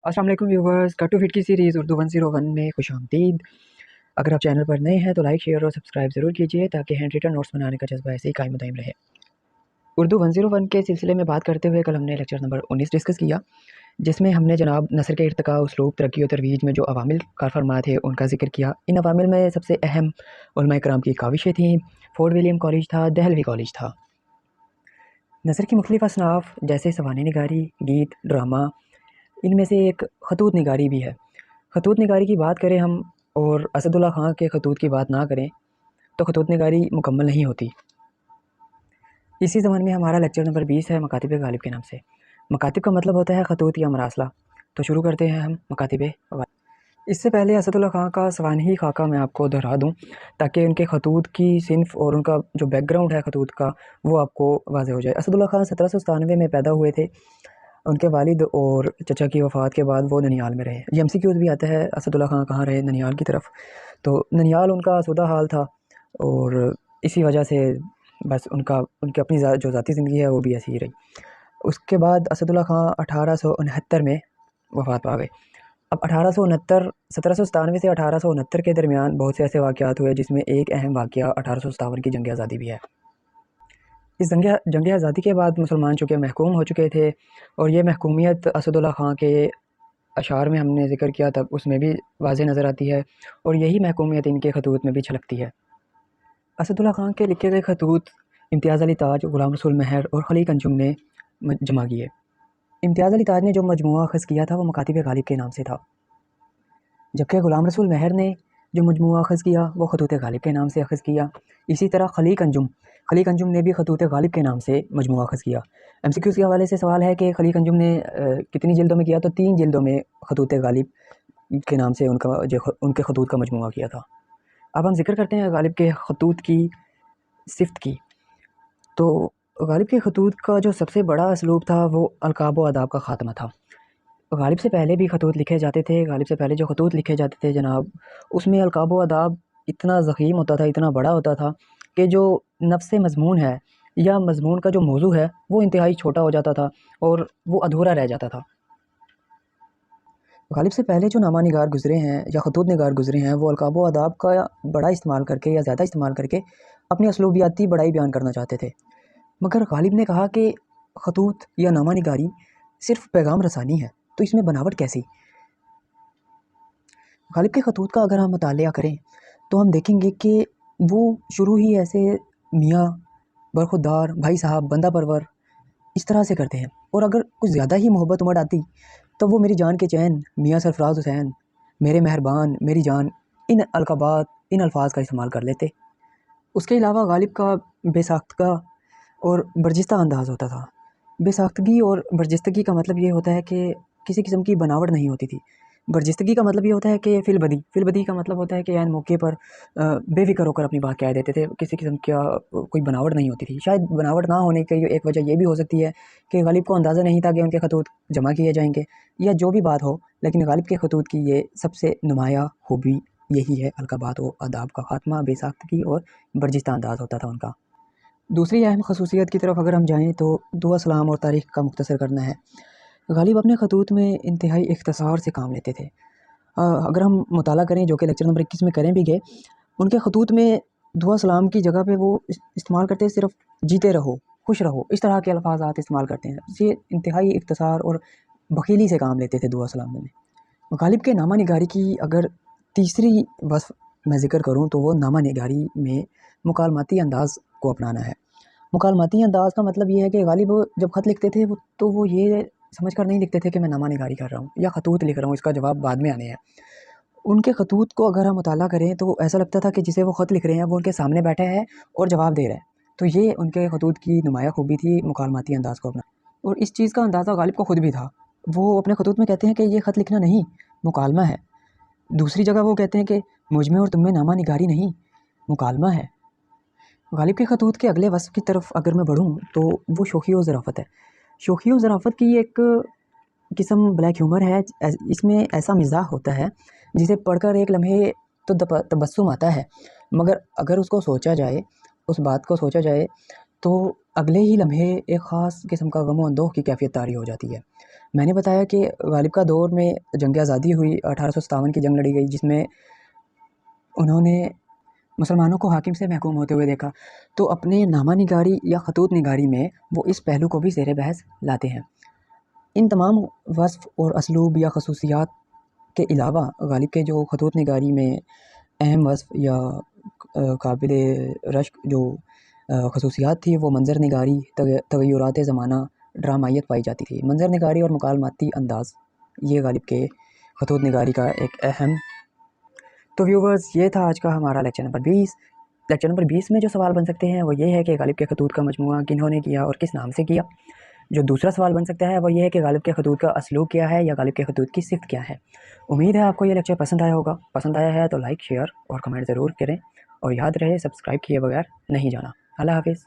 अस्सलाम वालेकुम viewers, cut to fit की सीरीज़ उर्दू 101 में खुशामदीद। अगर आप चैनल पर नए हैं तो लाइक शेयर और सब्सक्राइब ज़रूर कीजिए ताकि हैंड रिटन नोट्स बनाने का जज्बा ऐसे ही कायम दायम रहे। उर्दू 101 के सिलसिले में बात करते हुए कल हमने लेक्चर नंबर 19 डिस्कस किया, जिसमें हमने जनाब नसर के इर्तिका, उसलूब, तरक्की और तरवीज में जो अवामिल कार फरमा थे उनका जिक्र किया। इन अवामिल में सबसे अहम उलमाए कराम की काविशें थीं। फोर्ट विलियम कॉलेज था, दहलवी कॉलेज था। नसर की मुख्तलिफ असनाफ जैसे सवाने निगारी, गीत, ड्रामा, इनमें से एक खतूत निगारी भी है। खतूत निगारी की बात करें हम और असदुल्ला ख़ां के खतूत की बात ना करें तो खतूत निगारी मुकम्मल नहीं होती। इसी ज़माने में हमारा लेक्चर नंबर 20 है मकातिब गालिब के नाम से। मकातिब का मतलब होता है खतूत या मरासला। तो शुरू करते हैं हम मकातिब गालिब। इससे पहले असदुल्ला ख़ां का सवानही खाका मैं आपको दोहरा दूँ ताकि उनके खतूत की सिनफ और उनका जो बैकग्राउंड है खतूत का वो आपको वाज़ेह हो जाए। असदुल्ला ख़ां 1797 में पैदा हुए थे। उनके वालिद और चचा की वफ़ात के बाद वो ननिहाल में रहे। ये एमसीक्यूज़ भी आता है असदुल्ला ख़ां कहाँ रहे, ननिहाल की तरफ। तो ननिहाल उनका आसूदा हाल था और इसी वजह से बस उनकी अपनी जो ज़ाती ज़िंदगी है वो भी ऐसी ही रही। उसके बाद असदुल्ला ख़ां 1869 में वफ़ात पा गए। अब 1869 1797 से 1869 के दरमियान बहुत से ऐसे वाक़यात हुए जिसमें एक अहम वाक़या 1857 की जंग आज़ादी भी है। इस जंग आज़ादी के बाद मुसलमान चूँकि महकूम हो चुके थे और ये महकूमियत असदुल्ला ख़ां के अशार में हमने ज़िक्र किया तब उसमें भी वाज़ेह नज़र आती है और यही महकूमियत इनके खतूत में भी झलकती है। असदुल्ला ख़ां के लिखे गए खतूत इम्तियाज़ अली ताज, ग़ुलाम रसूल महर और खलीक अंजुम ने जमा किए। इम्तियाज़ अली ताज ने जो मजमूआ अख़ज़ किया था वो मकातिब गालिब के नाम से था, जबकि ग़ुलाम रसूल महर ने जो मजमूआ अख़ज़ किया वो खतूत गालिब के नाम से अख़ज़ किया। इसी तरह खलीक अंजुम ने भी खतूत गालिब के नाम से मजमूआ अख़ज़ किया। एमसीक्यूज़ के हवाले से सवाल है कि खलीक अंजुम ने कितनी जिल्दों में किया, तो 3 जिल्दों में खतूत गालिब के नाम से उनके खतूत का मजमूआ किया था। अब हम जिक्र करते हैं गालिब के खतूत की सिफ़त की। तो गालिब के खतूत का जो सबसे बड़ा असलूब था वो अलक़ाब व आदाब का ख़ात्मा था। गालिब से पहले भी खतूत लिखे जाते थे। गालिब से पहले जो खतूत लिखे जाते थे जनाब, उसमें अलक़ाब व आदाब इतना ज़ख़ीम होता था, इतना बड़ा होता था कि जो नफ्स मज़मून है या मज़मून का जो मौज़ू है वो इंतहाई छोटा हो जाता था और वो अधूरा रह जाता था। गालिब से पहले जो नामा निगार गुज़रे हैं या खतूत निगार गुज़रे हैं वो अलक़ाब व आदाब का बड़ा इस्तेमाल करके या ज़्यादा इस्तेमाल करके अपनी असलूबियाती बड़ाई बयान करना चाहते थे। मगर गालिब ने कहा कि खतूत या नामा निगारी सिर्फ़ पैगाम रसानी है, तो इसमें बनावट कैसी? गालिब के खतूत का अगर हम मुतालिया करें तो हम देखेंगे कि वो शुरू ही ऐसे मियाँ, बरखुरदार, भाई साहब, बंदा परवर इस तरह से करते हैं और अगर कुछ ज़्यादा ही मोहब्बत उमड़ आती तो वो मेरी जान के चैन, मियाँ सरफराज हुसैन, मेरे मेहरबान, मेरी जान, इन अलक़ाबात, इन अल्फाज का इस्तेमाल कर लेते। उसके अलावा गालिब का बेसाख्तगा और बर्जिस्ता अंदाज़ होता था। बेसाख्तगी और बर्जिस्तगी का मतलब ये होता है कि किसी किस्म की बनावट नहीं होती थी। बर्जिस्तगी का मतलब ये होता है कि फ़िलबदी का मतलब होता है कि ऐन मौके पर बेफ़िक्र होकर अपनी बात कह देते थे। किसी किस्म का कोई बनावट नहीं होती थी। शायद बनावट ना होने की एक वजह ये भी हो सकती है कि गालिब को अंदाज़ा नहीं था कि उनके खतूत जमा किए जाएँगे या जो भी बात हो, लेकिन गालिब के खतूत की ये सबसे नुमायाँ खूबी यही है, अलक़ाबात व आदाब का ख़ात्मा, बेसाख्तगी और बर्जिस्ता अंदाज़ होता था उनका। दूसरी अहम ख़ुसूसियत की तरफ अगर हम जाएँ तो दुआ सलाम और तारीख़ का मुख्तसर करना है। गालिब अपने खतूत में इंतहाई इख्तिसार से काम लेते थे। अगर हम मुताला करें जो कि लेक्चर नंबर 21 में करें भी गए, उनके खतूत में दुआ सलाम की जगह पे वो इस्तेमाल करते हैं सिर्फ़ जीते रहो, खुश रहो, इस तरह के अल्फाज़ात इस्तेमाल करते हैं। ये इंतहाई इख्तिसार और बख़ीली से काम लेते थे दुआ सलाम में। गालिब के नामा निगारी की अगर तीसरी वस्फ़ मैं ज़िक्र करूँ तो वो नामा निगारी में मुकालमाती अंदाज़ को अपनाना है। मुकालमाती अंदाज़ का मतलब ये है कि गालिब जब ख़त लिखते थे वो ये समझ कर नहीं लिखते थे कि मैं नामा निगारी कर रहा हूँ या खतूत लिख रहा हूँ, इसका जवाब बाद में आने हैं। उनके खतूत को अगर हम मुताला करें तो ऐसा लगता था कि जिसे वो ख़त लिख रहे हैं वो उनके सामने बैठा है और जवाब दे रहा है। तो ये उनके खतूत की नुमायाँ खूबी थी, मुकालमाती अंदाज़ को अपना। और इस चीज़ का अंदाज़ा गालिब को ख़ुद भी था। वो अपने खतूत में कहते हैं कि ये ख़त लिखना नहीं, मुकालमा है। दूसरी जगह वो कहते हैं कि मुझ में और तुम में नामा निगारी नहीं, मुकालमा है। गालिब के खतूत के अगले वस्फ़ की तरफ अगर मैं बढ़ूँ तो वो शोखी और ज़राफ़त है। शोखी और ज़राफ़त की एक किस्म ब्लैक ह्यूमर है। इसमें ऐसा मिज़ाह होता है जिसे पढ़कर एक लम्हे तो तबस्सुम आता है, मगर अगर उसको सोचा जाए, उस बात को सोचा जाए तो अगले ही लम्हे एक ख़ास किस्म का गम व अंदोह की कैफ़ियत तारी हो जाती है। میں نے بتایا کہ غالب کا دور میں جنگ آزادی ہوئی، 1857 کی جنگ لڑی گئی، جس میں انہوں نے مسلمانوں کو حاکم سے محکوم ہوتے ہوئے دیکھا، تو اپنے نامہ نگاری یا خطوط نگاری میں وہ اس پہلو کو بھی زیر بحث لاتے ہیں۔ ان تمام وصف اور اسلوب یا خصوصیات کے علاوہ غالب کے جو خطوط نگاری میں اہم وصف یا قابل رشک جو خصوصیات تھی وہ منظر نگاری، تغیرات زمانہ، ڈرامائیت پائی جاتی تھی۔ منظر نگاری اور مکالماتی انداز یہ غالب کے خطوط نگاری کا ایک اہم۔ تو ویورز، یہ تھا آج کا ہمارا لیکچر نمبر 20۔ لیکچر نمبر 20 میں جو سوال بن سکتے ہیں وہ یہ ہے کہ غالب کے خطوط کا مجموعہ کنہوں نے کیا اور کس نام سے کیا۔ جو دوسرا سوال بن سکتا ہے وہ یہ ہے کہ غالب کے خطوط کا اسلوب کیا ہے یا غالب کے خطوط کی صفت کیا ہے۔ امید ہے آپ کو یہ لیکچر پسند آیا ہوگا۔ پسند آیا ہے تو لائک، شیئر اور کمنٹ ضرور کریں، اور یاد رہے سبسکرائب کیے بغیر نہیں جانا۔ اللہ حافظ۔